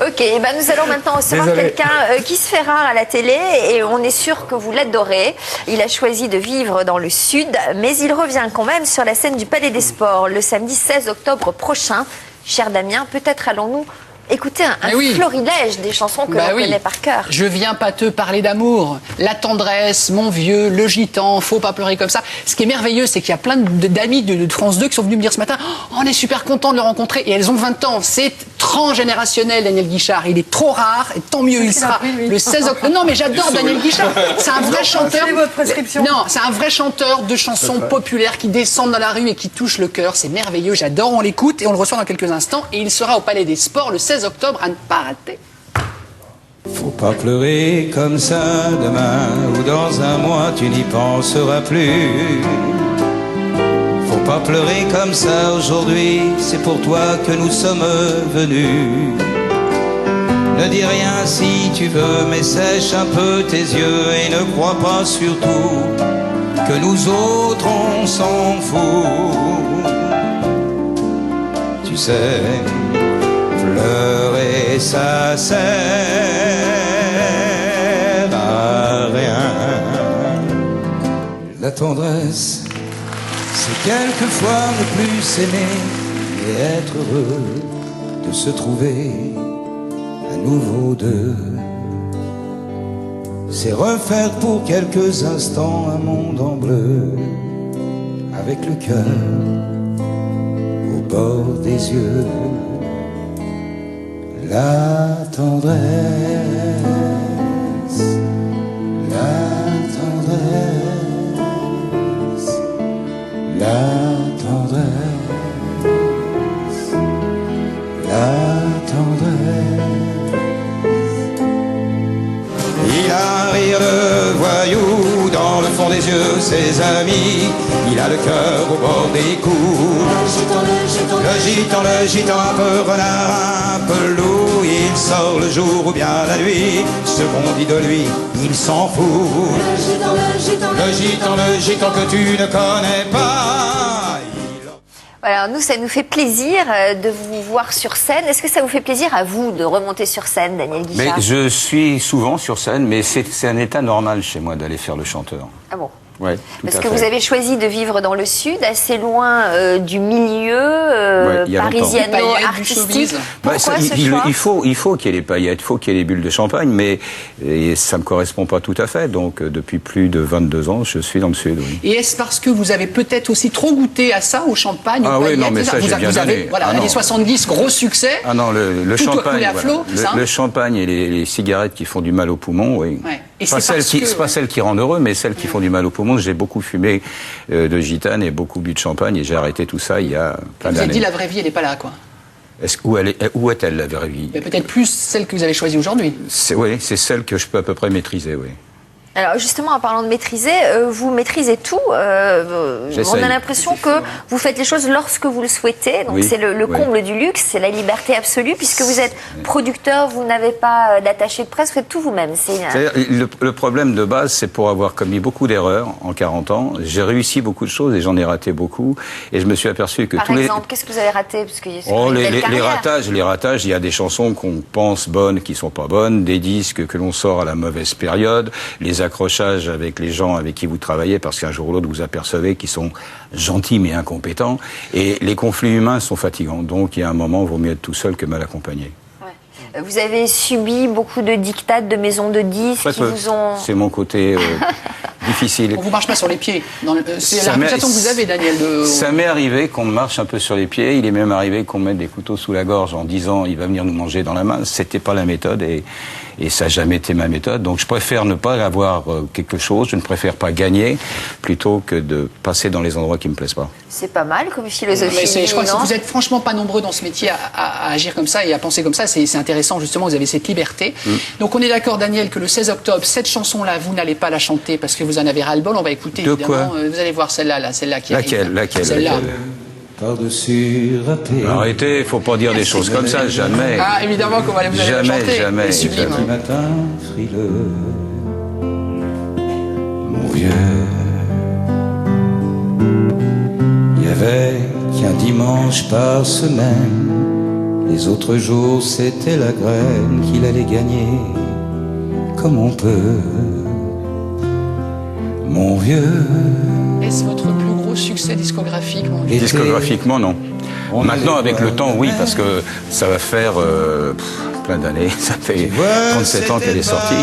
Ok, ben nous allons maintenant recevoir quelqu'un qui se fait rare à la télé et on est sûr que vous l'adorez. Il a choisi de vivre dans le Sud, mais il revient quand même sur la scène du Palais des Sports le samedi 16 octobre prochain. Cher Damien, peut-être allons-nous écouter un florilège des chansons que l'on connaît par cœur. Je viens pas te parler d'amour, la tendresse, mon vieux, le gitan, faut pas pleurer comme ça. Ce qui est merveilleux, c'est qu'il y a plein d'amis de France 2 qui sont venus me dire ce matin, oh, on est super contents de le rencontrer, et elles ont 20 ans. C'est transgénérationnel, Daniel Guichard. Il est trop rare, et tant mieux il sera le 16 octobre. Non, mais j'adore Daniel Guichard. C'est un vrai chanteur. C'est votre prescription. Non, c'est un vrai chanteur de chansons populaires qui descendent dans la rue et qui touchent le cœur. C'est merveilleux, j'adore. On l'écoute et on le reçoit dans quelques instants. Et il sera au Palais des Sports le 16 octobre à ne pas rater. Faut pas pleurer comme ça demain ou dans un mois tu n'y penseras plus. Faut pas pleurer comme ça aujourd'hui, c'est pour toi que nous sommes venus. Ne dis rien si tu veux, mais sèche un peu tes yeux et ne crois pas surtout que nous autres on s'en fout. Tu sais, pleurer ça sert à rien. La tendresse, c'est quelquefois ne plus s'aimer et être heureux de se trouver à nouveau deux. C'est refaire pour quelques instants un monde en bleu, avec le cœur au bord des yeux. La tendresse, la tendresse, la tendresse, la tendresse. Il a un rire de voyou dans le fond des yeux, ses amis. Il a le cœur au bord des coups. Le gitan, un peu renard, un peu loup. Il sort le jour ou bien la nuit. Ce qu'on dit de lui, il s'en fout. Le gitan que tu ne connais pas. Alors nous, ça nous fait plaisir de vous voir sur scène. Est-ce que ça vous fait plaisir à vous de remonter sur scène, Daniel Guichard? Mais je suis souvent sur scène, mais c'est un état normal chez moi d'aller faire le chanteur. Ah bon? Ouais, parce que vous avez choisi de vivre dans le Sud, assez loin du milieu parisiano-artistique. Pourquoi ce choix? Il faut qu'il y ait les paillettes, il faut qu'il y ait les bulles de champagne, mais ça ne me correspond pas tout à fait. Donc depuis plus de 22 ans, je suis dans le Sud. Oui. Et est-ce parce que vous avez peut-être aussi trop goûté à ça, au champagne, aux paillettes? Non, mais ça, j'ai bien donné. Voilà, années 70, gros succès. Ah non, le champagne, à flot, le champagne et les cigarettes qui font du mal aux poumons, oui. Ouais. C'est pas celles qui rendent heureux, mais celles qui font du mal aux poumons. J'ai beaucoup fumé de gitane et beaucoup bu de champagne et j'ai arrêté tout ça il y a plein d'années. Vous avez dit la vraie vie, elle n'est pas là, quoi. Où est-elle la vraie vie? Peut-être plus celle que vous avez choisie aujourd'hui. Oui, c'est celle que je peux à peu près maîtriser, oui. Alors justement, en parlant de maîtriser, vous maîtrisez tout. On a l'impression que vous faites les choses lorsque vous le souhaitez. Donc c'est le comble du luxe, c'est la liberté absolue. Puisque vous êtes producteur, vous n'avez pas d'attaché de presse, vous faites tout vous-même. Le problème de base, c'est pour avoir commis beaucoup d'erreurs en 40 ans. J'ai réussi beaucoup de choses et j'en ai raté beaucoup. Et je me suis aperçu que Par exemple, qu'est-ce que vous avez raté? Parce que les ratages, il y a des chansons qu'on pense bonnes qui sont pas bonnes, des disques que l'on sort à la mauvaise période, les accrochages avec les gens avec qui vous travaillez, parce qu'un jour ou l'autre vous apercevez qu'ils sont gentils mais incompétents, et les conflits humains sont fatigants. Donc il y a un moment, il vaut mieux être tout seul que mal accompagné. Ouais. Vous avez subi beaucoup de dictates de maisons de disques qui vous ont... C'est mon côté difficile. On vous marche pas sur les pieds. C'est la réputation que vous avez, Daniel. Ça m'est arrivé qu'on me marche un peu sur les pieds. Il est même arrivé qu'on me mette des couteaux sous la gorge en disant il va venir nous manger dans la main. C'était pas la méthode et ça n'a jamais été ma méthode. Donc je préfère ne pas avoir quelque chose. Je ne préfère pas gagner plutôt que de passer dans les endroits qui me plaisent pas. C'est pas mal comme philosophie. Je crois que vous êtes franchement pas nombreux dans ce métier à agir comme ça et à penser comme ça. C'est intéressant justement. Vous avez cette liberté. Donc on est d'accord, Daniel, que le 16 octobre, cette chanson-là, vous n'allez pas la chanter parce que vous en avez ras-le-bol. On va écouter évidemment. Vous allez voir celle-là, celle-là qui arrive. Laquelle? Celle-là. Par-dessus râpé. Arrêtez, faut pas dire des choses comme ça, jamais. Ah, évidemment qu'on va vous allez la chanter. Jamais. Sublime. Du matin frileux, mon vieux. Il y avait qu'un dimanche par semaine Les autres jours, c'était la graine qu'il allait gagner, comme on peut. Mon vieux. Est-ce votre plus gros succès discographique, mon vieux? Discographiquement, non. Maintenant, avec le temps, oui, parce que ça va faire plein d'années. Ça fait 37 ans qu'elle est sortie.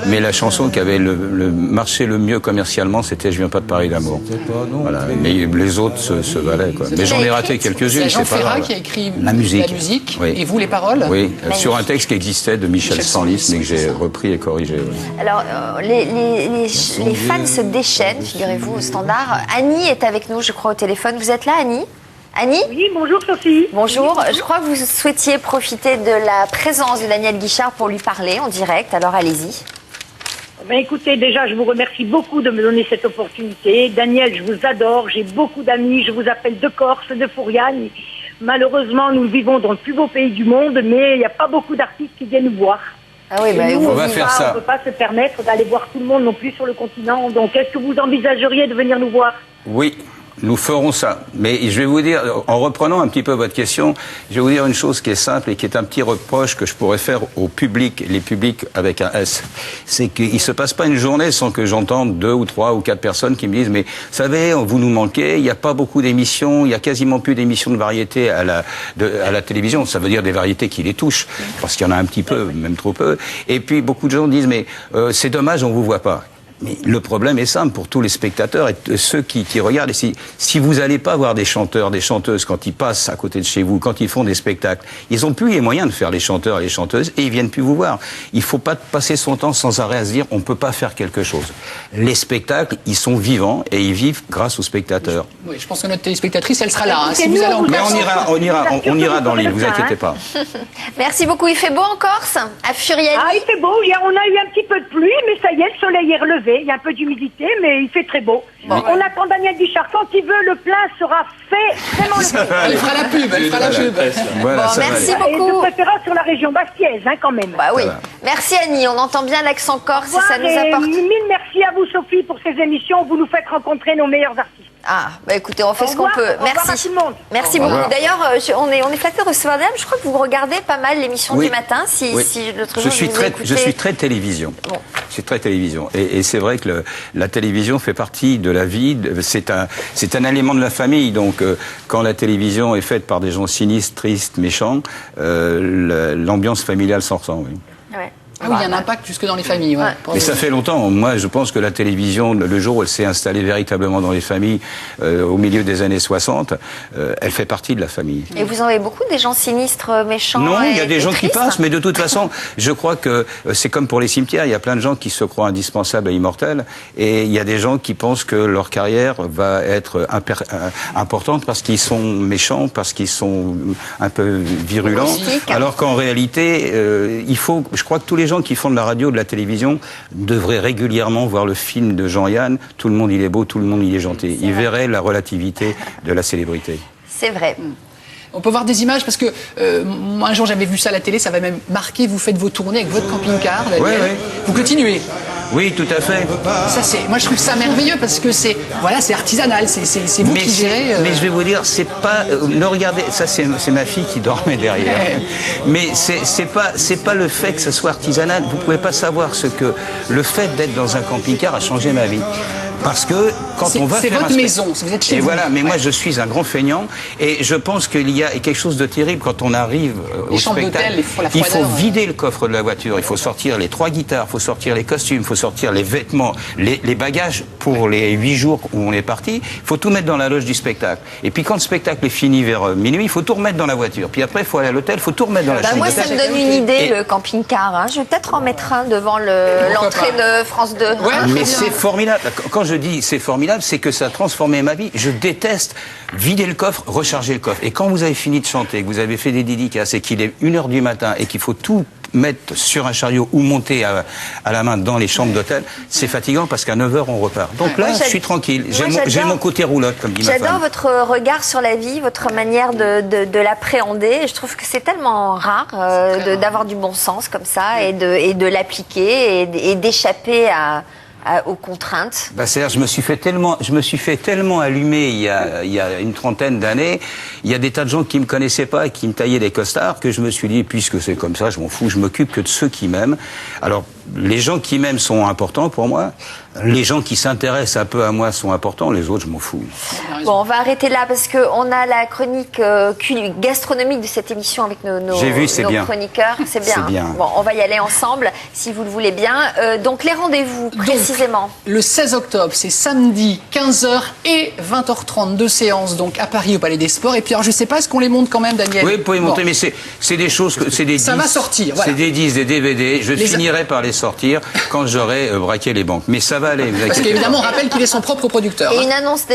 Mais la chanson qui avait marché le mieux commercialement, c'était Je viens pas de parler d'amour. Voilà. Mais les autres se valaient, quoi. Mais j'en ai raté quelques-unes, C'est c'est Jean pas Ferrat grave. qui a écrit La musique. Oui. Et vous, les paroles? Oui, sur un texte qui existait de Michel Sanlis, mais que j'ai repris et corrigé. Oui. Alors, les fans se déchaînent, figurez-vous, au standard. Annie est avec nous, je crois, au téléphone. Vous êtes là, Annie? Annie? Oui, bonjour Sophie. Bonjour. Je crois que vous souhaitiez profiter de la présence de Daniel Guichard pour lui parler en direct, alors allez-y. Ben écoutez, déjà, je vous remercie beaucoup de me donner cette opportunité. Daniel, je vous adore, j'ai beaucoup d'amis, je vous appelle de Corse, de Fouriane. Malheureusement, nous vivons dans le plus beau pays du monde, mais il n'y a pas beaucoup d'artistes qui viennent nous voir. Ah oui, bah, Et nous, on va faire ça. On ne peut pas se permettre d'aller voir tout le monde non plus sur le continent. Donc, est-ce que vous envisageriez de venir nous voir? Oui. Nous ferons ça. Mais je vais vous dire, en reprenant un petit peu votre question, je vais vous dire une chose qui est simple et qui est un petit reproche que je pourrais faire au public, les publics avec un S. C'est qu'il ne se passe pas une journée sans que j'entende 2 ou 3 ou 4 personnes qui me disent « Mais vous savez, vous nous manquez, il n'y a pas beaucoup d'émissions, il n'y a quasiment plus d'émissions de variété à la télévision. » Ça veut dire des variétés qui les touchent, parce qu'il y en a un petit peu, même trop peu. Et puis beaucoup de gens disent « Mais c'est dommage, on ne vous voit pas. » Mais le problème est simple pour tous les spectateurs et ceux qui regardent. Et si vous n'allez pas voir des chanteurs, des chanteuses quand ils passent à côté de chez vous, quand ils font des spectacles, ils n'ont plus les moyens de faire les chanteurs et les chanteuses et ils viennent plus vous voir. Il ne faut pas passer son temps sans arrêt à se dire on ne peut pas faire quelque chose. Les spectacles, ils sont vivants et ils vivent grâce aux spectateurs. Oui, je pense que notre téléspectatrice, elle sera là. Hein, si nous, vous allez en on Mais Corse. on ira dans l'île, vous inquiétez pas. Merci beaucoup. Il fait beau en Corse, à Furiani. Ah, il fait beau. On a eu un petit peu de pluie, mais ça y est, le soleil est relevé. Il y a un peu d'humidité, mais il fait très beau. On attend Daniel Guichard. Quand il veut, le plein sera fait. Vraiment le plein. Elle fera la pub, elle fera la pub. Voilà, Bon, ça va merci aller. Et beaucoup. de préférence sur la région bastiaise, hein, quand même. Bah oui. Ça va. Merci Annie, on entend bien l'accent corse et ça nous Et apporte. mille merci à vous, Sophie, pour ces émissions. Vous nous faites rencontrer nos meilleurs artistes. Ah, bah écoutez, on fait Au ce qu'on revoir, peut. au revoir Merci. à tout le monde. Merci Au beaucoup. revoir. D'ailleurs, on est flattés de recevoir Dame. Je crois que vous regardez pas mal l'émission Oui. du matin. Si Oui. l'autre Je jour suis vous très, écoutez. je suis très télévision. Bon. Je suis très télévision. Et c'est vrai que la télévision fait partie de la vie. C'est un élément de la famille. Donc, quand la télévision est faite par des gens sinistres, tristes, méchants, l'ambiance familiale s'en ressent. Oui. Ouais. Ah oui, il y a un impact jusque dans les familles. Ouais. Ouais. Mais ça fait longtemps. Moi, je pense que la télévision, le jour où elle s'est installée véritablement dans les familles, au milieu des années 60, elle fait partie de la famille. Et vous en avez beaucoup des gens sinistres, méchants. Non, il y a et des gens qui tristes. passent, mais de toute façon, je crois que c'est comme pour les cimetières. Il y a plein de gens qui se croient indispensables et immortels, et il y a des gens qui pensent que leur carrière va être importante parce qu'ils sont méchants, parce qu'ils sont un peu virulents. Rustiques. Alors qu'en réalité, je crois que tous les gens qui font de la radio, de la télévision, devraient régulièrement voir le film de Jean-Yann. Tout le monde il est beau, tout le monde il est gentil. Ils verraient la relativité de la célébrité. C'est vrai. On peut voir des images parce que moi un jour j'avais vu ça à la télé, ça va même marquer. Vous faites vos tournées avec votre camping-car, Daniel. Ouais, ouais. Vous continuez. Oui, tout à fait. Ça moi je trouve ça merveilleux parce que c'est artisanal, c'est vous qui gérez. Mais je vais vous dire, c'est pas. Ne regardez, ça c'est ma fille qui dormait derrière. Mais c'est pas le fait que ce soit artisanal. Vous pouvez pas savoir ce que le fait d'être dans un camping-car a changé ma vie. Parce que quand on va c'est faire votre un maison, vous êtes chez et vous. voilà, mais moi je suis un grand feignant et je pense qu'il y a quelque chose de terrible quand on arrive au chambres spectacle. d'hôtel, la Il faut froideur, vider le coffre de la voiture, il faut sortir les 3 guitares, il faut sortir les costumes, il faut sortir les vêtements, les bagages pour les 8 jours où on est parti. Il faut tout mettre dans la loge du spectacle. Et puis quand le spectacle est fini vers minuit, il faut tout remettre dans la voiture. Puis après, il faut aller à l'hôtel, il faut tout remettre dans la Bah, chambre moi, ça d'hôtel. me donne une idée, Et- le camping-car. Hein. Je vais peut-être en mettre un devant Pourquoi l'entrée pas. de France 2. Ouais. Mais Très c'est bien. formidable. Quand je dis c'est formidable, c'est que ça a transformé ma vie. Je déteste vider le coffre, recharger le coffre. Et quand vous avez fini de chanter, que vous avez fait des dédicaces et qu'il est 1h du matin et qu'il faut tout mettre sur un chariot ou monter à la main dans les chambres d'hôtel, c'est fatigant parce qu'à 9h on repart. Donc là, Moi, je suis tranquille. moi, J'ai j'adore- mon côté roulotte, comme dit ma J'adore femme. votre regard sur la vie, votre manière de l'appréhender. Et je trouve que c'est tellement rare d'avoir du bon sens comme ça et de l'appliquer et d'échapper à aux contraintes? C'est-à-dire, je me suis fait tellement allumer il y a une trentaine d'années. Il y a des tas de gens qui me connaissaient pas et qui me taillaient des costards que je me suis dit, puisque c'est comme ça, je m'en fous, je m'occupe que de ceux qui m'aiment. Alors, les gens qui m'aiment sont importants pour moi. Les gens qui s'intéressent un peu à moi sont importants. Les autres, je m'en fous. Bon, on va arrêter là parce qu'on a la chronique gastronomique de cette émission avec nos chroniqueurs. C'est bien. C'est bien. Bon, on va y aller ensemble, si vous le voulez bien. Donc, les rendez-vous, précisément. Le 16 octobre, c'est samedi, 15h et 20h30, 2 séances, donc à Paris, au Palais des Sports. Et puis, alors, je sais pas, est-ce qu'on les monte quand même, Daniel? Oui, vous pouvez montrer, mais c'est des choses, c'est des disques. Ça va sortir, voilà. C'est des disques, des DVD. Je finirai par les sortir quand j'aurai braqué les banques. Mais ça va aller. Parce qu'évidemment, on rappelle qu'il est son propre producteur. Et une annonce de